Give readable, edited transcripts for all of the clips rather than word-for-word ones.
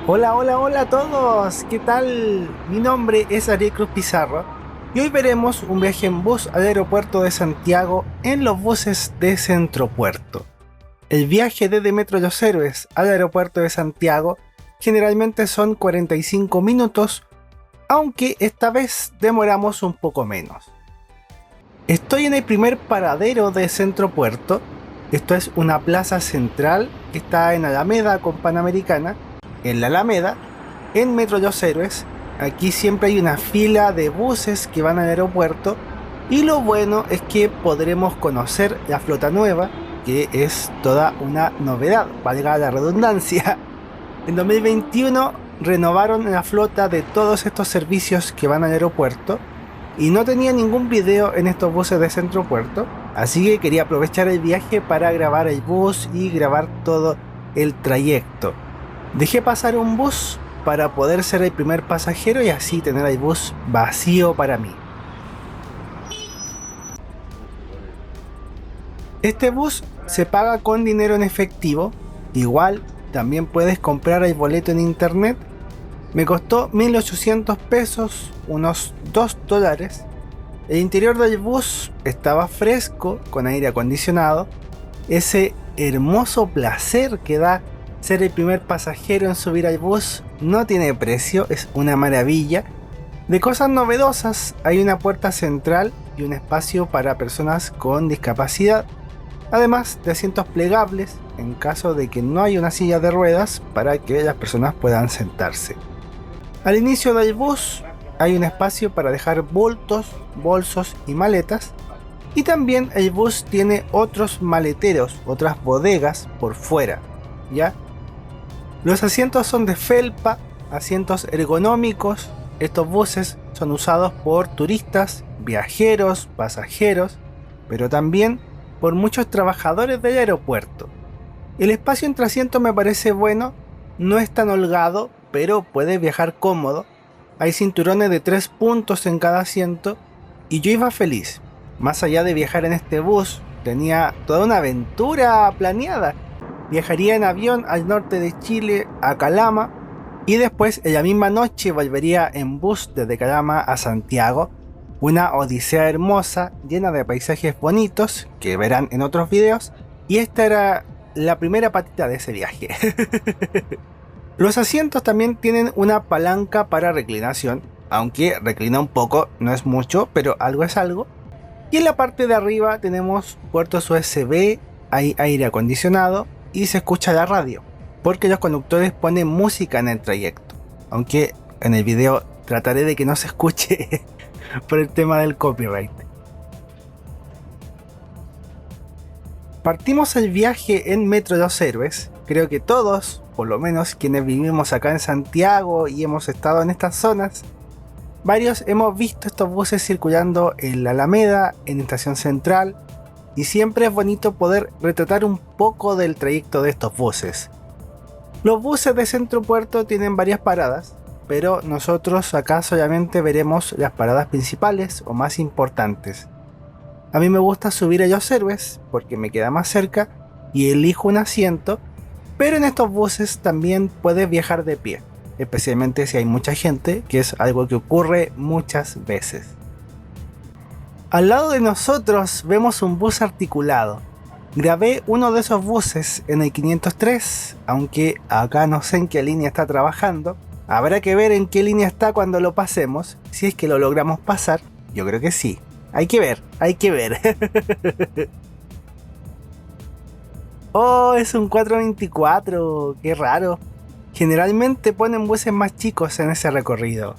Hola, hola, hola a todos, ¿qué tal? Mi nombre es Ariel Cruz Pizarro y hoy veremos un viaje en bus al aeropuerto de Santiago en los buses de Centropuerto. El viaje desde Metro Los Héroes al aeropuerto de Santiago generalmente son 45 minutos, aunque esta vez demoramos un poco menos. Estoy en el primer paradero de Centropuerto. Esto es una plaza central que está en Alameda con Panamericana. En la Alameda, en Metro Los Héroes, aquí siempre hay una fila de buses que van al aeropuerto. Y lo bueno es que podremos conocer la flota nueva, que es toda una novedad, valga la redundancia. En 2021 renovaron la flota de todos estos servicios que van al aeropuerto y no tenía ningún video en estos buses de Centropuerto, así que quería aprovechar el viaje para grabar el bus y grabar todo el trayecto. Dejé pasar un bus para poder ser el primer pasajero y así tener el bus vacío para mí. Este bus se paga con dinero en efectivo, igual también puedes comprar el boleto en internet. Me costó 1.800 pesos, unos $2. El interior del bus estaba fresco, con aire acondicionado. Ese hermoso placer que da ser el primer pasajero en subir al bus no tiene precio, es una maravilla. De cosas novedosas, hay una puerta central y un espacio para personas con discapacidad, además de asientos plegables en caso de que no haya una silla de ruedas para que las personas puedan sentarse. Al inicio del bus hay un espacio para dejar bultos, bolsos y maletas, y también el bus tiene otros maleteros, otras bodegas por fuera, ¿ya? Los asientos son de felpa, asientos ergonómicos. Estos buses son usados por turistas, viajeros, pasajeros, pero también por muchos trabajadores del aeropuerto. El espacio entre asientos me parece bueno, no es tan holgado, pero puede viajar cómodo. Hay cinturones de 3 puntos en cada asiento y yo iba feliz. Más allá de viajar en este bus, tenía toda una aventura planeada. Viajaría en avión al norte de Chile, a Calama, y después en la misma noche volvería en bus desde Calama a Santiago. Una odisea hermosa, llena de paisajes bonitos, que verán en otros videos, y esta era la primera patita de ese viaje. Los asientos también tienen una palanca para reclinación, aunque reclina un poco, no es mucho, pero algo es algo. Y en la parte de arriba tenemos puertos USB, hay aire acondicionado y se escucha la radio, porque los conductores ponen música en el trayecto, aunque en el video trataré de que no se escuche por el tema del copyright. Partimos el viaje en Metro Los Héroes. Creo que todos, por lo menos quienes vivimos acá en Santiago y hemos estado en estas zonas, varios hemos visto estos buses circulando en la Alameda, en Estación Central, y siempre es bonito poder retratar un poco del trayecto de estos buses. Los buses de Centropuerto tienen varias paradas, pero nosotros acá solamente veremos las paradas principales o más importantes. A mí me gusta subir a Los Héroes porque me queda más cerca y elijo un asiento, pero en estos buses también puedes viajar de pie, especialmente si hay mucha gente, que es algo que ocurre muchas veces. Al lado de nosotros vemos un bus articulado. Grabé uno de esos buses en el 503, aunque acá no sé en qué línea está trabajando. Habrá que ver en qué línea está cuando lo pasemos, si es que lo logramos pasar. Yo creo que sí. Hay que ver, hay que ver. Oh, es un 424, qué raro. Generalmente ponen buses más chicos en ese recorrido.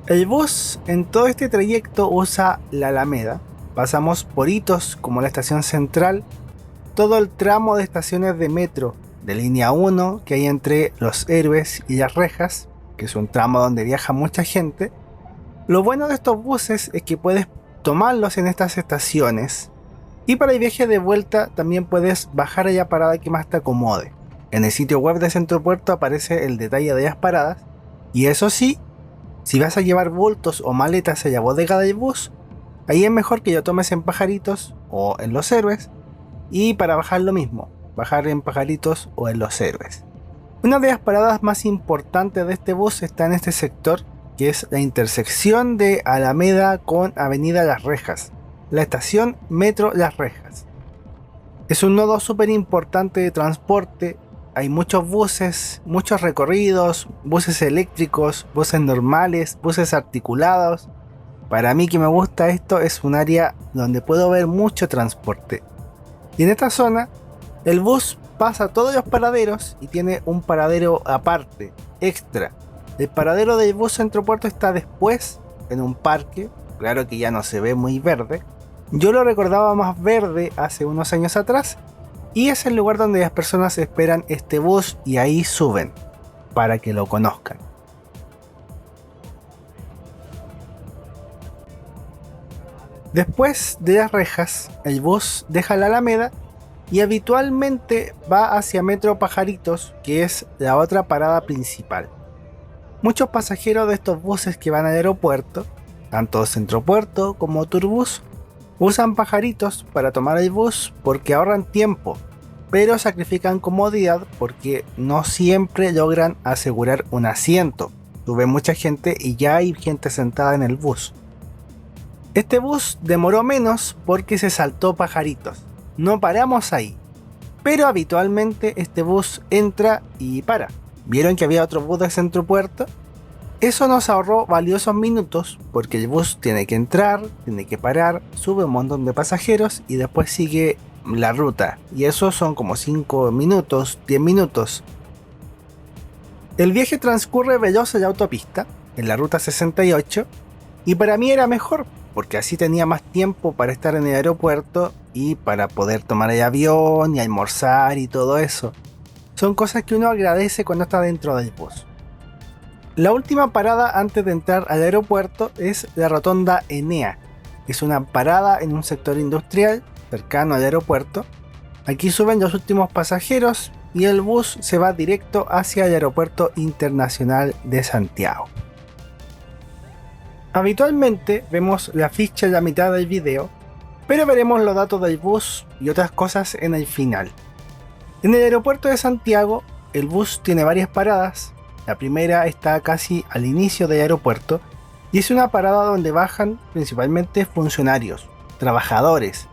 El bus en todo este trayecto usa la Alameda. Pasamos por hitos como la estación central, todo el tramo de estaciones de metro de línea 1 que hay entre Los Héroes y Las Rejas, que es un tramo donde viaja mucha gente. Lo bueno de estos buses es que puedes tomarlos en estas estaciones y para el viaje de vuelta también puedes bajar a la parada que más te acomode. En el sitio web de Centropuerto aparece el detalle de las paradas y eso sí, si vas a llevar bultos o maletas a la bodega del bus, ahí es mejor que lo tomes en Pajaritos o en Los Héroes, y para bajar lo mismo, bajar en Pajaritos o en Los Héroes. Una de las paradas más importantes de este bus está en este sector, que es la intersección de Alameda con Avenida Las Rejas, la estación Metro Las Rejas. Es un nodo súper importante de transporte, hay muchos buses, muchos recorridos, buses eléctricos, buses normales, buses articulados. Para mí que me gusta esto, es un área donde puedo ver mucho transporte. Y en esta zona, el bus pasa todos los paraderos y tiene un paradero aparte, extra. El paradero del bus Centro Puerto está después, en un parque, claro que ya no se ve muy verde. Yo lo recordaba más verde hace unos años atrás, y es el lugar donde las personas esperan este bus y ahí suben, para que lo conozcan. Después de Las Rejas, el bus deja la Alameda y habitualmente va hacia Metro Pajaritos, que es la otra parada principal. Muchos pasajeros de estos buses que van al aeropuerto, tanto Centro Puerto como Turbus, usan Pajaritos para tomar el bus porque ahorran tiempo, pero sacrifican comodidad porque no siempre logran asegurar un asiento. Sube mucha gente y ya hay gente sentada en el bus. Este bus demoró menos porque se saltó Pajaritos. No paramos ahí, pero habitualmente este bus entra y para. ¿Vieron que había otro bus de Centro Puerto? Eso nos ahorró valiosos minutos porque el bus tiene que entrar, tiene que parar, sube un montón de pasajeros y después sigue la ruta. Y eso son como 5 minutos, 10 minutos. El viaje transcurre veloz en la autopista, en la ruta 68, y para mí era mejor porque así tenía más tiempo para estar en el aeropuerto y para poder tomar el avión y almorzar y todo eso. Son cosas que uno agradece cuando está dentro del bus. La última parada antes de entrar al aeropuerto es la rotonda Enea. Es una parada en un sector industrial cercano al aeropuerto. Aquí suben los últimos pasajeros y el bus se va directo hacia el Aeropuerto Internacional de Santiago. Habitualmente vemos la ficha en la mitad del video, pero veremos los datos del bus y otras cosas en el final. En el aeropuerto de Santiago, el bus tiene varias paradas. La primera está casi al inicio del aeropuerto y es una parada donde bajan principalmente funcionarios, trabajadores.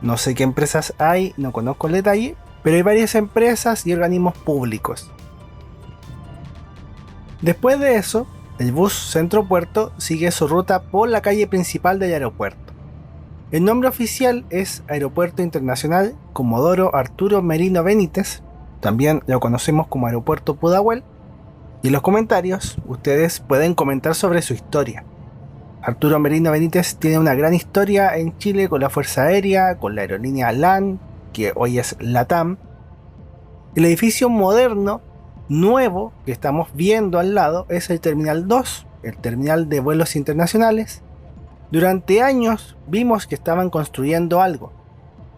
No sé qué empresas hay, no conozco el detalle, pero hay varias empresas y organismos públicos. Después de eso, el bus Centro Puerto sigue su ruta por la calle principal del aeropuerto. El nombre oficial es Aeropuerto Internacional Comodoro Arturo Merino Benítez, también lo conocemos como Aeropuerto Pudahuel, y en los comentarios ustedes pueden comentar sobre su historia. Arturo Merino Benítez tiene una gran historia en Chile con la Fuerza Aérea, con la aerolínea LAN, que hoy es LATAM. El edificio moderno, nuevo, que estamos viendo al lado es el Terminal 2, el terminal de vuelos internacionales. Durante años vimos que estaban construyendo algo.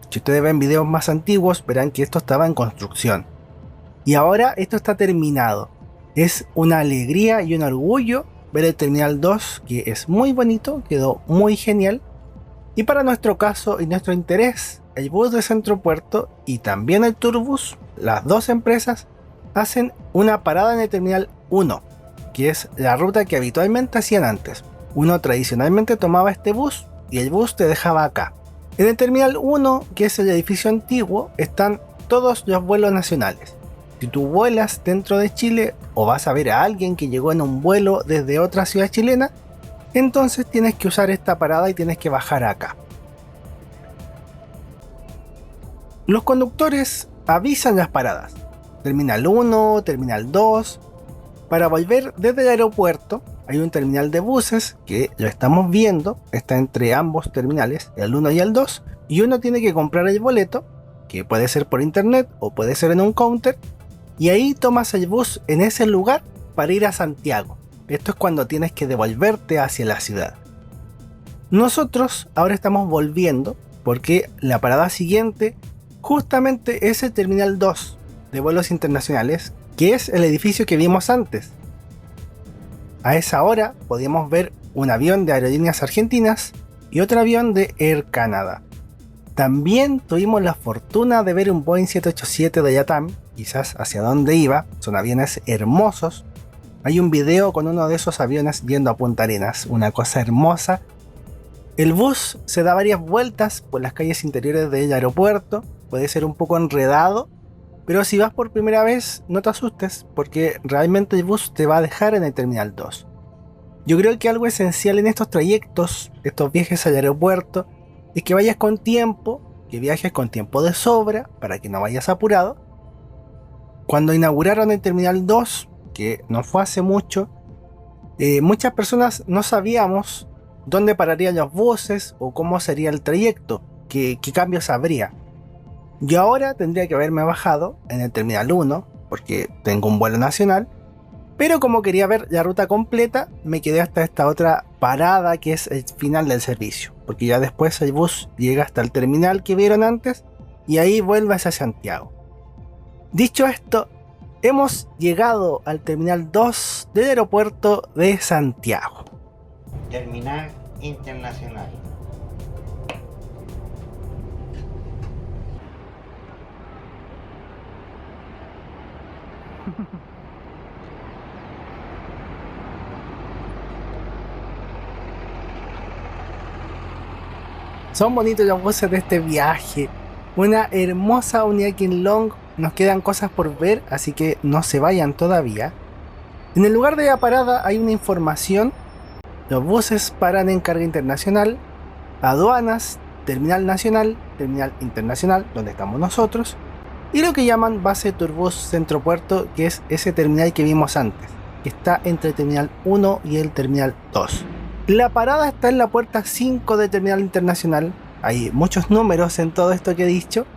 Si ustedes ven videos más antiguos verán que esto estaba en construcción. Y ahora esto está terminado. Es una alegría y un orgullo ver el Terminal 2, que es muy bonito, quedó muy genial. Y para nuestro caso y nuestro interés, el bus de Centro Puerto y también el Turbus, las dos empresas, hacen una parada en el Terminal 1, que es la ruta que habitualmente hacían antes. Uno tradicionalmente tomaba este bus y el bus te dejaba acá. En el Terminal 1, que es el edificio antiguo, están todos los vuelos nacionales. Si tú vuelas dentro de Chile o vas a ver a alguien que llegó en un vuelo desde otra ciudad chilena, entonces tienes que usar esta parada y tienes que bajar acá. Los conductores avisan las paradas. Terminal 1, Terminal 2. Para volver desde el aeropuerto hay un terminal de buses que lo estamos viendo, está entre ambos terminales, el 1 y el 2, y uno tiene que comprar el boleto, que puede ser por internet o puede ser en un counter, y ahí tomas el bus en ese lugar para ir a Santiago. Esto es cuando tienes que devolverte hacia la ciudad. Nosotros ahora estamos volviendo porque la parada siguiente justamente es el Terminal 2 de vuelos internacionales, que es el edificio que vimos antes. A esa hora podíamos ver un avión de Aerolíneas Argentinas y otro avión de Air Canada. También tuvimos la fortuna de ver un Boeing 787 de LATAM, quizás hacia dónde iba. Son aviones hermosos. Hay un video con uno de esos aviones yendo a Punta Arenas, una cosa hermosa. El bus se da varias vueltas por las calles interiores del aeropuerto, puede ser un poco enredado, pero si vas por primera vez no te asustes, porque realmente el bus te va a dejar en el Terminal 2. Yo creo que algo esencial en estos trayectos, estos viajes al aeropuerto, es que vayas con tiempo, que viajes con tiempo de sobra, para que no vayas apurado. Cuando inauguraron el Terminal 2, que no fue hace mucho, muchas personas no sabíamos dónde pararían los buses o cómo sería el trayecto, qué cambios habría. Yo ahora tendría que haberme bajado en el Terminal 1, porque tengo un vuelo nacional, pero como quería ver la ruta completa, me quedé hasta esta otra parada que es el final del servicio, porque ya después el bus llega hasta el terminal que vieron antes y ahí vuelve hacia Santiago. Dicho esto, hemos llegado al Terminal 2 del aeropuerto de Santiago. Terminal Internacional. Son bonitos los buses de este viaje. Una hermosa unidad King Long. Nos quedan cosas por ver, así que no se vayan todavía. En el lugar de la parada hay una información. Los buses paran en carga internacional, aduanas, terminal nacional, terminal internacional, donde estamos nosotros, y lo que llaman base Turbus Centro Puerto, que es ese terminal que vimos antes, que está entre el terminal 1 y el terminal 2. La parada está en la puerta 5 del terminal internacional. Hay muchos números en todo esto que he dicho.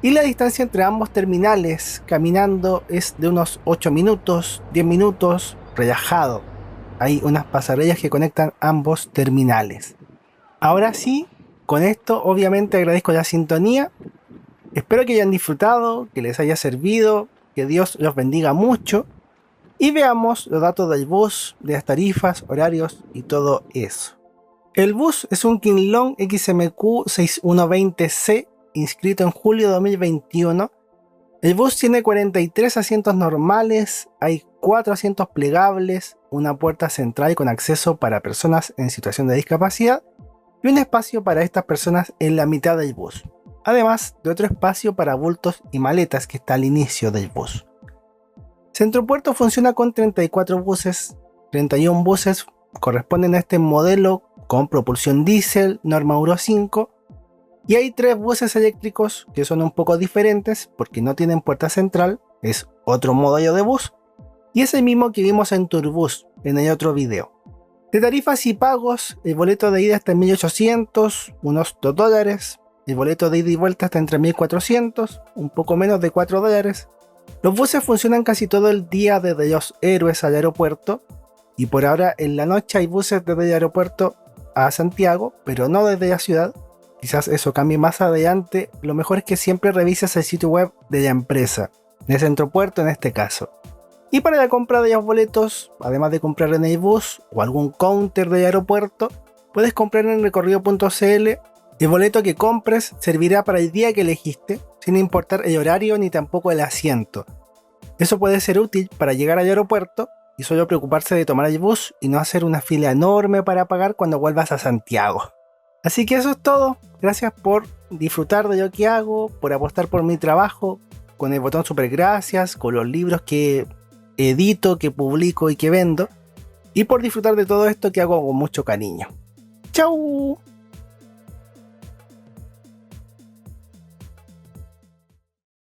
Y la distancia entre ambos terminales caminando es de unos 8 minutos, 10 minutos, relajado. Hay unas pasarelas que conectan ambos terminales. Ahora sí, con esto obviamente agradezco la sintonía. Espero que hayan disfrutado, que les haya servido, que Dios los bendiga mucho. Y veamos los datos del bus, de las tarifas, horarios y todo eso. El bus es un King Long XMQ 6120C, inscrito en julio de 2021. El bus tiene 43 asientos normales, hay 4 asientos plegables, una puerta central con acceso para personas en situación de discapacidad y un espacio para estas personas en la mitad del bus, además de otro espacio para bultos y maletas que está al inicio del bus. Centro Puerto funciona con 34 buses, 31 buses corresponden a este modelo con propulsión diésel, norma Euro 5, y hay 3 buses eléctricos que son un poco diferentes porque no tienen puerta central, es otro modelo de bus, y es el mismo que vimos en Turbus en el otro video. De tarifas y pagos, el boleto de ida está en 1.800, unos $2, el boleto de ida y vuelta está entre 1.400, un poco menos de $4. Los buses funcionan casi todo el día desde Los Héroes al aeropuerto, y por ahora en la noche hay buses desde el aeropuerto a Santiago, pero no desde la ciudad. Quizás eso cambie más adelante. Lo mejor es que siempre revises el sitio web de la empresa, de Centro Puerto en este caso. Y para la compra de los boletos, además de comprar en el bus o algún counter del aeropuerto, puedes comprar en recorrido.cl. El boleto que compres servirá para el día que elegiste, sin importar el horario ni tampoco el asiento. Eso puede ser útil para llegar al aeropuerto y solo preocuparse de tomar el bus y no hacer una fila enorme para pagar cuando vuelvas a Santiago. Así que eso es todo. Gracias por disfrutar de lo que hago, por apostar por mi trabajo, con el botón super gracias, con los libros que edito, que publico y que vendo, y por disfrutar de todo esto que hago con mucho cariño. ¡Chau!